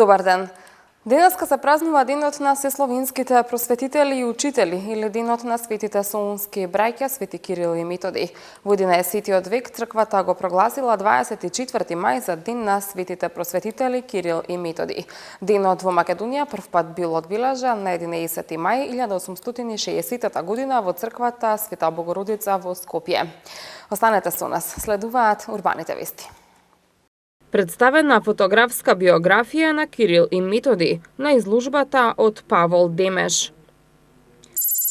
Добар ден! Денеска се празнува денот на сесловинските просветители и учители или денот на светите солунски браќа Свети Кирил и Методи. Во 11 век црквата го прогласила 24 мај за ден на светите просветители Кирил и Методи. Денот во Македонија првпат бил одбележан на 11 мај 1860 година во црквата Света Богородица во Скопје. Останете со нас, следуваат урбаните вести. Представена фотографска биографија на Кирил и Методи на изложбата од Павол Демеш.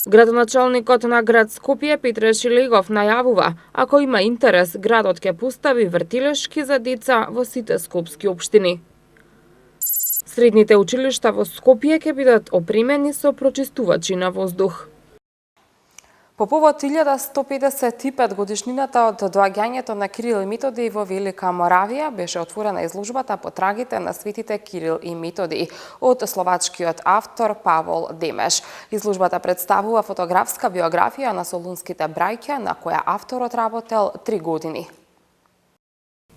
Градоначалникот на град Скопје Петре Шилегов најавува, ако има интерес, градот ќе постави вртилешки за деца во сите скопски општини. Средните училишта во Скопје ќе бидат опремени со прочистувачи на воздух. По повод 1155 годишнината од доаѓањето на Кирил и Методи во Велика Моравија беше отворена изложбата по трагите на светите Кирил и Методи од словачкиот автор Павол Демеш. Изложбата представува фотографска биографија на солунските браќа на која авторот работел 3 години.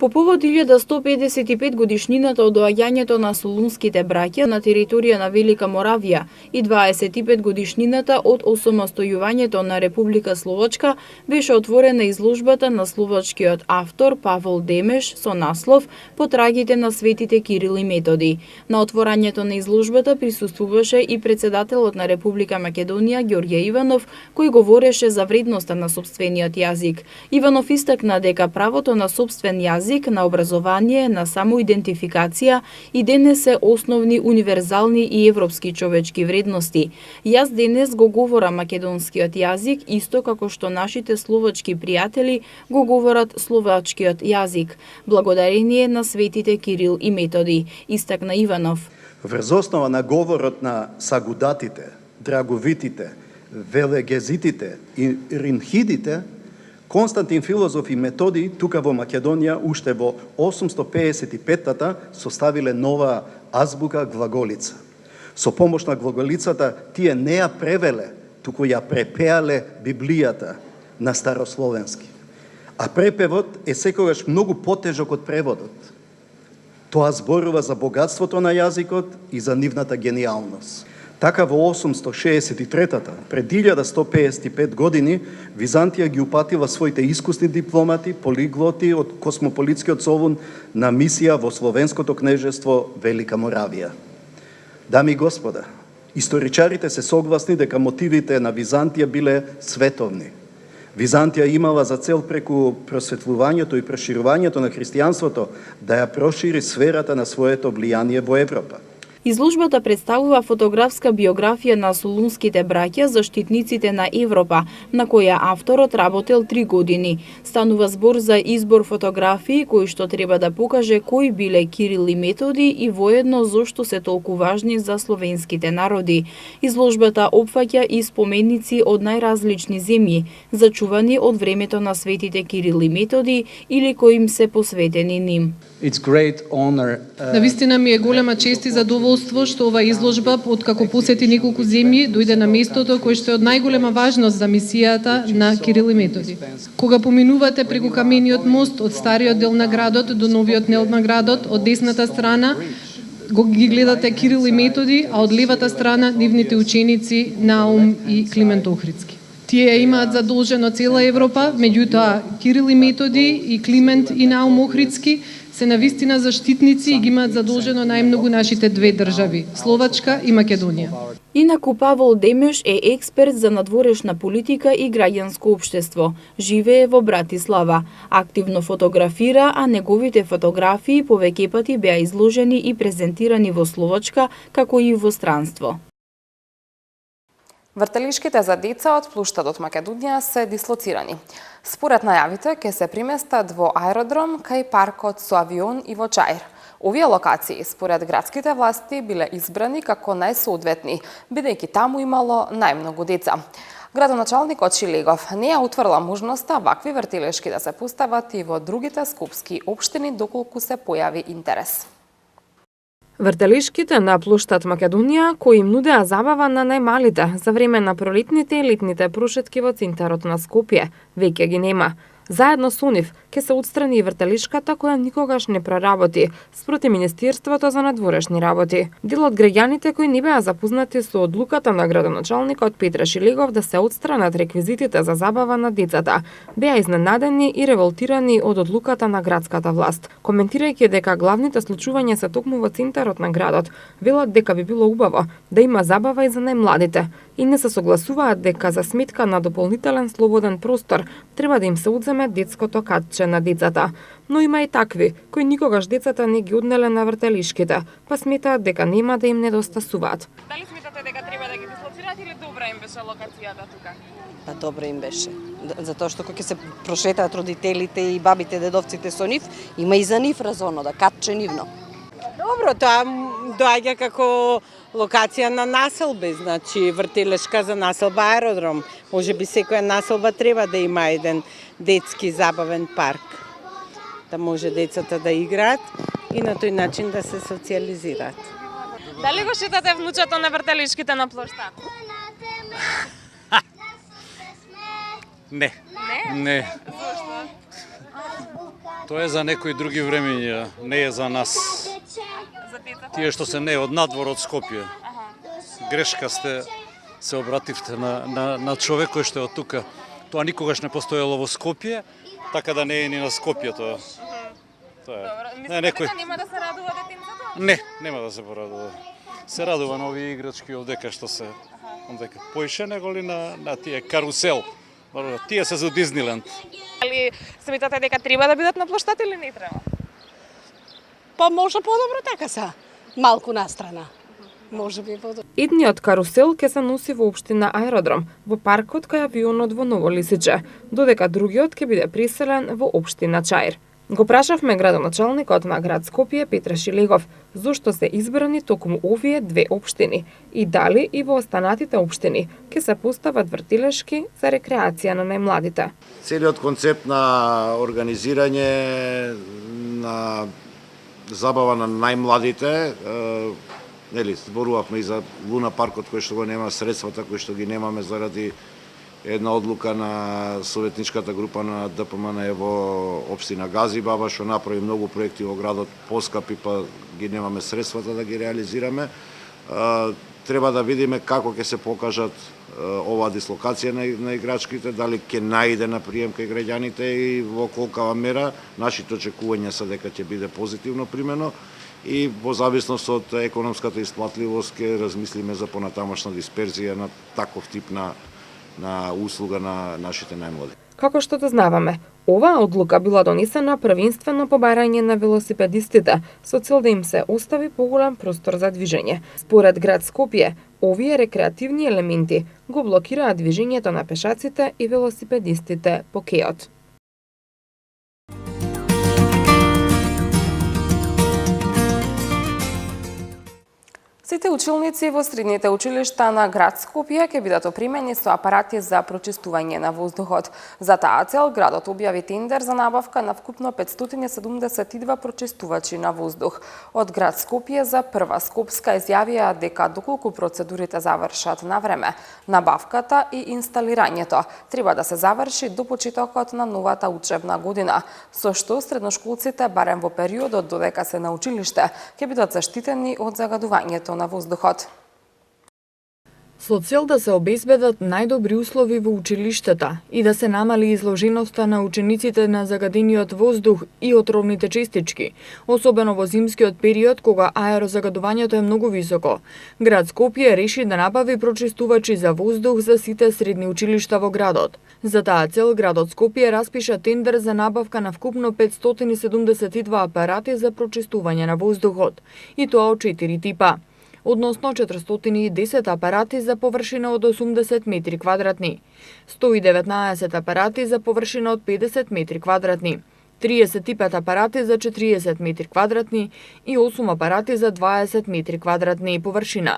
По повод 1155 годишнината од доаѓањето на солунските браќа на територија на Велика Моравија и 25 годишнината од осамостојувањето на Република Словачка беше отворена изложбата на словачкиот автор Павол Демеш со наслов По трагите на светите Кирил и Методи. На отворањето на изложбата присуствуваше и председателот на Република Македонија Ѓорѓе Иванов, кој говореше за вредноста на сопствениот јазик. Иванов истакна дека правото на сопствен јазик, на образование, на самоидентификација и денес се основни универзални и европски човечки вредности. Јас денес го говорам македонскиот јазик исто како што нашите словачки пријатели го говорат словачкиот јазик, благодарение на светите Кирил и Методи, истакна Иванов. Врз основа на говорот на сагудатите, драговитите, велегезитите и ринхидите, Константин Филозоф и Методи тука во Македонија уште во 855-та составиле нова азбука глаголица. Со помош на глаголицата тие не ја превеле, туку ја препеале Библијата на старословенски. А препевот е секогаш многу потежок од преводот. Тоа зборува за богатството на јазикот и за нивната гениалност. Така во 863-та, пред 1155 години, Византија ги упатила своите искусни дипломати, полиглоти од Космополитскиот совун на мисија во Словенското кнежество Велика Моравија. Дами и господа, историчарите се согласни дека мотивите на Византија биле световни. Византија имала за цел преку просветлувањето и проширувањето на христијанството да ја прошири сферата на своето влијание во Европа. Изложбата представува фотографска биографија на солунските браќа заштитниците на Европа, на која авторот работел 3 години. Станува збор за избор фотографии кои што треба да покаже кои биле Кирил и Методи и воедно зошто се толку важни за словенските народи. Изложбата опфаќа и споменици од најразлични земји, зачувани од времето на светите Кирил и Методи или кои им се посветени ним. Навистина ми е голема чест и задоволство што ова изложба, откако посети неколку земји, дојде на местото кое што е од најголема важност за мисијата на Кирил и Методи. Кога поминувате преку камениот мост од стариот дел на градот до новиот дел на градот, од десната страна ги гледате Кирил и Методи, а од левата страна нивните ученици Наум и Климент Охридски. Тие имаат задолжено цела Европа, меѓутоа Кирил и Методи и Климент и Наум Охридски се навистина заштитници и ги имаат задолжено најмногу нашите две држави, Словачка и Македонија. Инаку Павол Демеш е експерт за надворешна политика и граѓанско општество. Живее во Братислава. Активно фотографира, а неговите фотографии повеќе пати беа изложени и презентирани во Словачка, како и во странство. Вртелишките за деца од плуштадот Македонија се дислоцирани. Според најавите, ќе се приместат во аеродром кај паркот со авион и во Чаир. Овие локации, според градските власти, биле избрани како најсоодветни, бидејќи таму имало најмногу деца. Градоначалникот Шилегов не ја утврдила можноста вакви вртелишки да се постават и во другите скопски општини доколку се појави интерес. Вртелишките на плуштад Македонија, кои им нудеа забава на најмалите за време на пролетните и летните прошетки во центарот на Скопје, веќе ги нема. Заедно со нив ќе се отстрани и вртелишката која никогаш не проработи, спроти Министерството за надворешни работи. Дел од граѓаните кои не беа запознати со одлуката на градоначалникот Петре Шилегов да се отстранат реквизитите за забава на децата, беа изненадени и револтирани од одлуката на градската власт. Коментирајќи дека главните случувања се токму во центарот на градот, велат дека би било убаво да има забава и за најмладите и не се согласуваат дека за сметка на дополнителен слободен простор треба да им се одземе детското катче на децата. Но има и такви кои никогаш децата не ги однеле на вртелишките, па сметаат дека нема да им недостасуваат. Дали сметате дека треба да ги дислоцираат или добра им беше локацијата тука? Па добро им беше. Затоа што кога ќе се прошетаат родителите и бабите, дедовците со нив, има и за нив разоно да катче нивно. Добро, тоа доаѓа како локација на населби, значи вртелешка за населба аеродром. Може би секоја населба треба да има еден детски забавен парк. Да може децата да играат и на тој начин да се социализираат. Дали го шетате внучето на вртелишките на плоштад? Не. Не. Зошто? Тоа е за некои други времења, не е за нас. За децата? Тие што се не од надвор од Скопје. Грешка сте се обративте на човек кој што е од тука. Тоа никогаш не постоело во Скопје, така да не е ни на Скопје тоа. Тоа е. Добро, мислите дека нема да се радува детенцето? Не, нема да се порадува. Се радува на овие играчки овдека што се овдека. Поише него ли на тие карусел. Тие се за Дизниленд. Дали сметате дека треба да бидат на плоштад или не треба? Па може подобро така са. Малку настрана. Може би подобро. Идниот карусел ќе се носи во општина Аеродром, во паркот кај авионот во Ново Лисиче, додека другиот ќе биде преселен во општина Чаир. Го прашавме градоначалникот на град Скопје Петре Шилегов зошто се избрани токму овие две општини и дали и во останатите општини ќе се постават вртелешки за рекреација на најмладите. Целиот концепт на организирање на забава на најмладите, нели, зборувавме и за Луна паркот кој што го нема средствата кои што ги немаме заради една одлука на советничката група на ДПМН во општина Газибаба што направи многу проекти во градот поскапи, па ги немаме средствата да ги реализираме. Треба да видиме како ќе се покажат оваа дислокација на играчките, дали ќе најде на прием кај граѓаните и во колкава мера. Нашите очекувања се дека ќе биде позитивно примено и во зависност од економската исплатливост ќе размислиме за понатамошна дисперзија на таков тип на услуга на нашите најмлади. Како што дознаваме, оваа одлука била донесена првенствено по барање на велосипедистите, со цел да им се остави поголем простор за движење. Според град Скопје, овие рекреативни елементи го блокираат движењето на пешаците и велосипедистите по кеот. Сите училници во средните училишта на град Скопје ќе бидат опремени со апарати за прочистување на воздухот. За таа цел градот објави тендер за набавка на вкупно 572 прочистувачи на воздух. Од град Скопје за прва Скопска изјавија дека доколку процедурите завршат на време, набавката и инсталирањето треба да се заврши до почетокот на новата учебна година, со што средношколците барем во периодот додека се на училиште ќе бидат заштитени од загадувањето на воздухот. Со цел да се обезбедат најдобри услови во училиштата и да се намали изложеноста на учениците на загадениот воздух и отровните честички, особено во зимскиот период кога аерозагадувањето е многу високо, град Скопје реши да набави прочистувачи за воздух за сите средни училишта во градот. За таа цел градот Скопје распиша тендер за набавка на вкупно 572 апарати за прочистување на воздухот, и тоа од 4 типа. Односно 410 апарати за површина од 80 метри квадратни, 119 апарати за површина од 50 метри квадратни, 35 апарати за 40 метри квадратни и 8 апарати за 20 метри квадратни површина.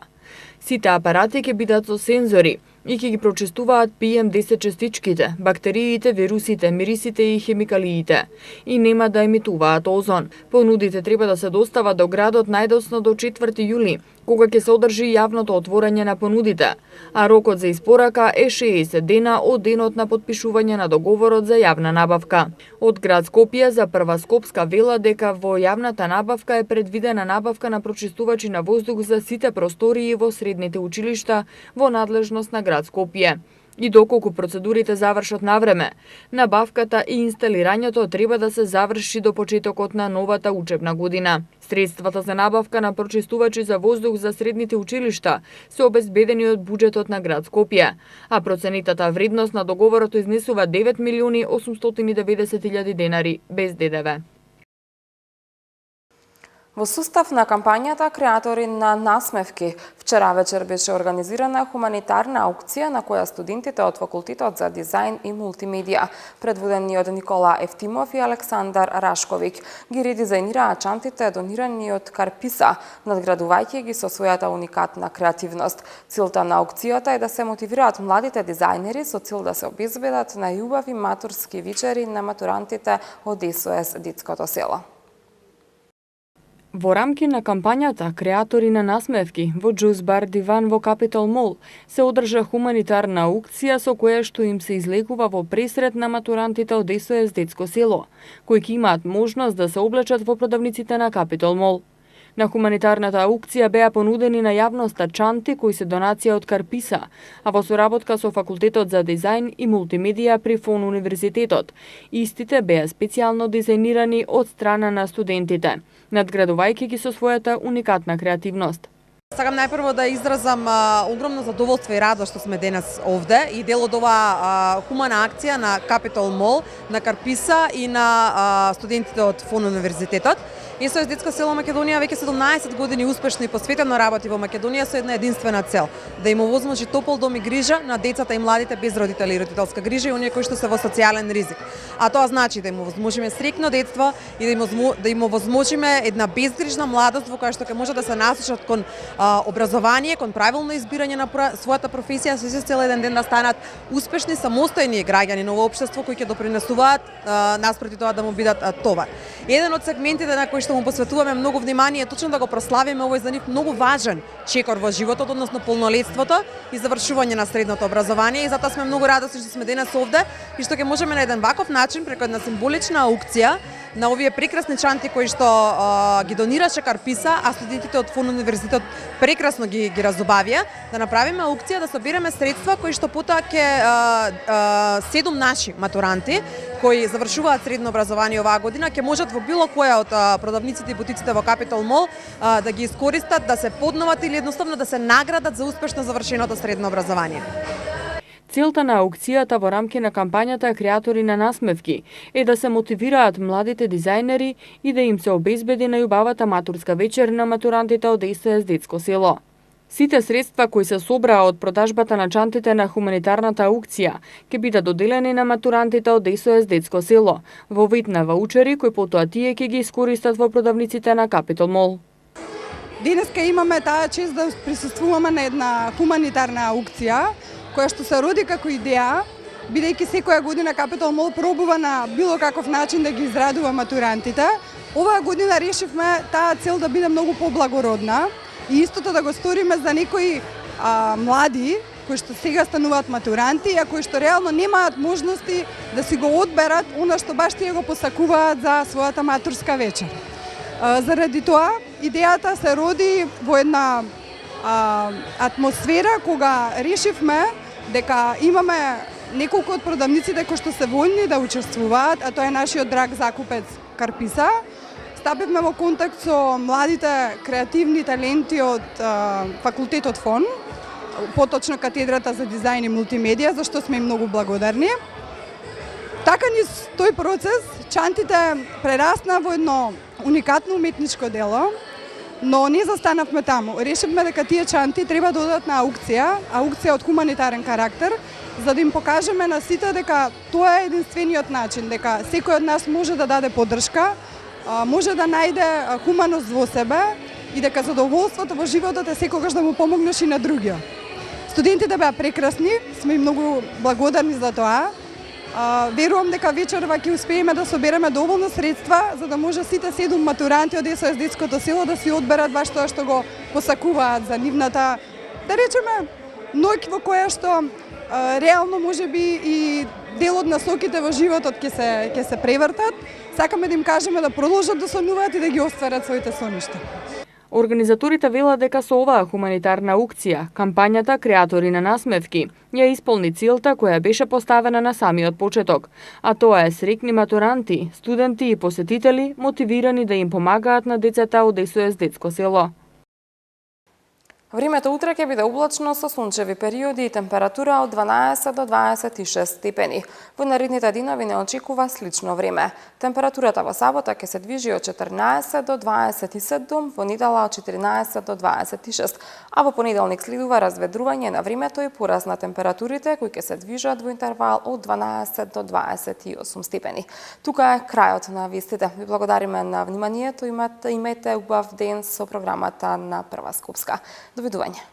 Сите апарати ќе бидат со сензори и ќе ги прочистуваат PM10 частичките, бактериите, вирусите, мирисите и хемикалиите и нема да емитуваат озон. Понудите треба да се достават до градот најдосно до 4 јули, кога ќе се одржи јавното отворање на понудите, а рокот за испорака е 60 дена од денот на потпишување на договорот за јавна набавка. Од град Скопје за прва Скопска вела дека во јавната набавка е предвидена набавка на прочистувачи на воздух за сите простории во средните училишта во надлежност на град Скопје. И доколку процедурите завршат на време, набавката и инсталирањето треба да се заврши до почетокот на новата учебна година. Средствата за набавка на прочистувачи за воздух за средните училишта се обезбедени од буџетот на град Скопје, а проценитата вредност на договорот изнесува 9.890.000 денари без ДДВ. Во сустав на кампањата Креатори на насмевки, вчера вечер беше организирана хуманитарна аукција на која студентите од факултетот за дизајн и мултимедија, предводени од Никола Ефтимов и Александар Рашковиќ, ги редизајнираа чантите донирани од Карписа, надградувајќи ги со својата уникатна креативност. Целта на аукцијата е да се мотивираат младите дизајнери со цел да се обезбедат најубави матурски вечери на матурантите од СОС Детското село. Во рамки на кампањата Креатори на насмевки во Джуз бар Диван во Капитол Мол се одржа хуманитарна аукција со која што им се излегува во пресрет на матурантите од СОС Детско село, кои ќе имаат можност да се облечат во продавниците на Капитол Мол. На хуманитарната аукција беа понудени на јавноста чанти кои се донација од Карписа, а во соработка со Факултетот за дизајн и мултимедија при ФОН Универзитетот. Истите беа специјално дизајнирани од страна на студентите, надградувајќи ги со својата уникатна креативност. Сакам најпрво да изразам огромно задоволство и радост што сме денес овде и дел од оваа хумана акција на Капитол Мол, на Карписа и на студентите од ФОН Универзитетот. СОС Детско село Македонија веќе 17 години успешно и посветено работи во Македонија со една единствена цел: да им овозможи топол дом и грижа на децата и младите без родители и родителска грижа и оние кои што се во социјален ризик. А тоа значи да им овозможиме среќно детство и да им овозможиме една безгрижна младост во која што ќе може да се насочат кон образование, кон правилно избирање на својата професија, со цел еден ден да станат успешни самостојни граѓани на овое општество кои ќе допринесуваат наспроти тоа да му бидат товар. Еден од сегментите на кои што му посветуваме многу внимание е точно да го прославиме овој за нив многу важен чекор во животот, односно полнолетството и завршување на средното образование, и затоа сме многу радосни што сме денес овде и што ќе можеме на еден ваков начин преку една символична аукција на овие прекрасни чанти кои што ги донираше Карписа, а студентите од ФОН Универзитет прекрасно ги разубавија, да направиме аукција да собереме средства кои што потоа ќе 7 наши матуранти кои завршуваат средно образование оваа година ќе можат во било која од продавниците и бутиците во Капитол Мол да ги искористат, да се подноват или едноставно да се наградат за успешно завршеното средно образование. Целта на аукцијата во рамки на кампањата Креатори на насмевки е да се мотивираат младите дизајнери и да им се обезбеди најубавата матурска вечер на матурантите од СОС Детско село. Сите средства кои се собраа од продажбата на чантите на хуманитарната аукција ќе бидат доделени на матурантите од СОС Детско село во вид на ваучери кои потоа тие ќе ги искористат во продавниците на Капитол Мол. Денеска имаме таа чест да присуствуваме на една хуманитарна аукција која што се роди како идеја, бидејќи секоја година Капитол Мол пробува на било каков начин да ги израдува матурантите. Оваа година решивме таа цел да биде многу поблагородна и истото да го сториме за некои млади кои што сега стануваат матуранти, а кои што реално немаат можности да си го одберат она што баш тие го посакуваат за својата матурска вечер. Заради тоа, идејата се роди во една атмосфера кога решивме дека имаме неколку од продавниците кои што се војни да учествуваат, а тоа е нашиот драг закупец Карписа. Стапивме во контакт со младите креативни таленти од факултетот ФОН, поточно катедрата за дизајн и мултимедија, за што сме им многу благодарни. Така низ тој процес чантите прерасна во едно уникатно уметничко дело, но не застанавме таму. Решивме дека тие чанти треба да одат на аукција од хуманитарен карактер, за да им покажеме на сите дека тоа е единствениот начин, дека секој од нас може да даде поддршка, може да најде хуманост во себе и дека задоволството во животот е секогаш да му помогнеш и на другиот. Студентите беа прекрасни, сме и многу благодарни за тоа. Верувам дека вечерва ќе успееме да собереме доволно средства за да може сите 7 матуранти од СОС детското село да си одберат баш тоа што го посакуваат за нивната, да речеме, ноќ во која што реално можеби и дел од насоките во животот ќе се превртат. Сакаме да им кажеме да продолжат да сонуваат и да ги остварат своите соништа. Организаторите велат дека со оваа хуманитарна аукција, кампањата Креатори на насмевки ја исполни целта која беше поставена на самиот почеток, а тоа е среќни матуранти, студенти и посетители мотивирани да им помагаат на децата од СОС детско село. Времето утре ќе биде облачно со сончеви периоди и температура од 12 до 26 степени. Во наредните денови не очекува слично време. Температурата во сабота ќе се движи од 14 до 27, во недела од 14 до 26, а во понеделник следува разведрување на времето и пораст на температурите кои ќе се движат во интервал од 12 до 28 степени. Тука е крајот на вестите. Ви благодариме на вниманието, имете убав ден со програмата на Прва Скопска. Довидување.